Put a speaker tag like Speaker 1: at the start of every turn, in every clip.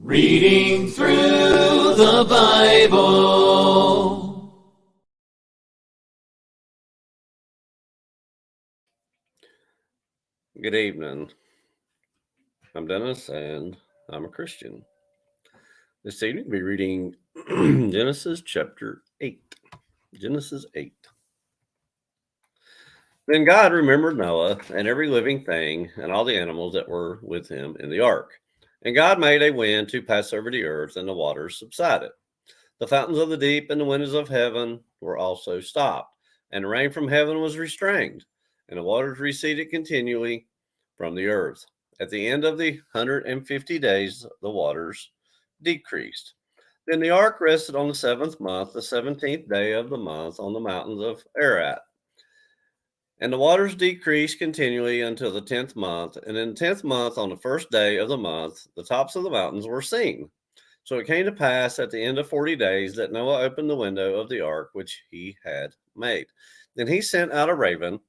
Speaker 1: Reading through the Bible.
Speaker 2: Good evening. I'm Dennis, and I'm a Christian. This evening we'll be reading Genesis chapter 8. Genesis 8. Then God remembered Noah and every living thing and all the animals that were with him in the ark. And God made a wind to pass over the earth, and the waters subsided. The fountains of the deep and the windows of heaven were also stopped, and the rain from heaven was restrained, and the waters receded continually from the earth. At the end of the 150 days, the waters decreased. Then the ark rested on the seventh month, the 17th day of the month, on the mountains of Ararat. And the waters decreased continually until the 10th month. And in the 10th month, on the first day of the month, the tops of the mountains were seen. So it came to pass at the end of 40 days that Noah opened the window of the ark which he had made. Then he sent out a raven,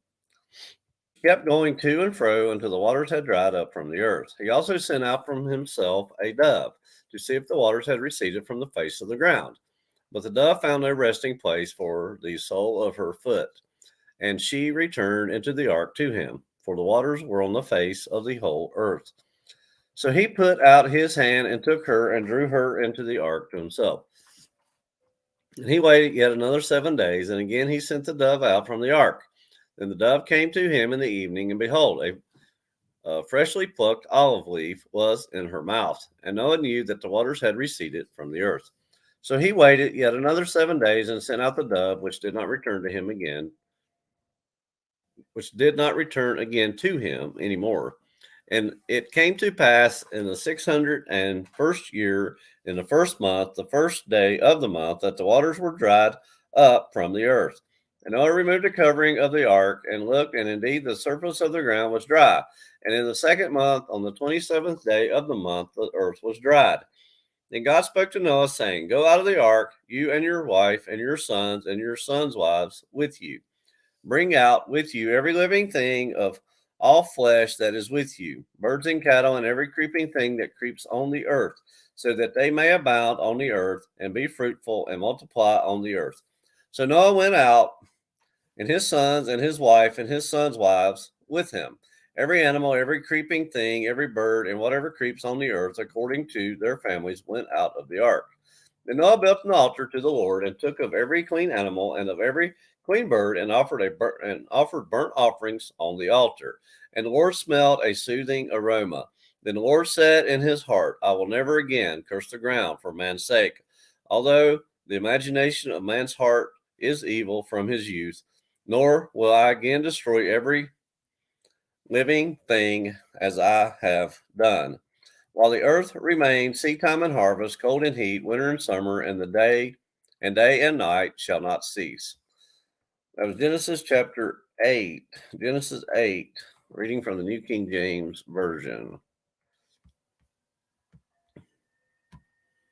Speaker 2: kept going to and fro until the waters had dried up from the earth. He also sent out from himself a dove to see if the waters had receded from the face of the ground. But the dove found no resting place for the sole of her foot, and she returned into the ark to him, for the waters were on the face of the whole earth. So he put out his hand and took her and drew her into the ark to himself. And he waited yet another 7 days, and again he sent the dove out from the ark. Then the dove came to him in the evening, and behold, a freshly plucked olive leaf was in her mouth. And Noah knew that the waters had receded from the earth. So he waited yet another 7 days and sent out the dove, which did not return to him anymore. And it came to pass in the 601st year, in the first month, the first day of the month, that the waters were dried up from the earth. And Noah removed the covering of the ark and looked, and indeed the surface of the ground was dry. And in the second month, on the 27th day of the month, the earth was dried. Then God spoke to Noah, saying, Go out of the ark, you and your wife, and your sons, and your sons' wives with you. Bring out with you every living thing of all flesh that is with you, birds and cattle, and every creeping thing that creeps on the earth, so that they may abound on the earth, and be fruitful and multiply on the earth. So Noah went out, and his sons, and his wife, and his sons' wives with him. Every animal, every creeping thing, every bird, and whatever creeps on the earth, according to their families, went out of the ark. Then Noah built an altar to the Lord, and took of every clean animal and of every clean bird, and offered burnt offerings on the altar. And the Lord smelled a soothing aroma. Then the Lord said in his heart, I will never again curse the ground for man's sake, although the imagination of man's heart is evil from his youth, nor will I again destroy every living thing as I have done. While the earth remains, seedtime and harvest, cold and heat, winter and summer, and day and night shall not cease. That was Genesis chapter 8. Genesis 8, reading from the New King James Version.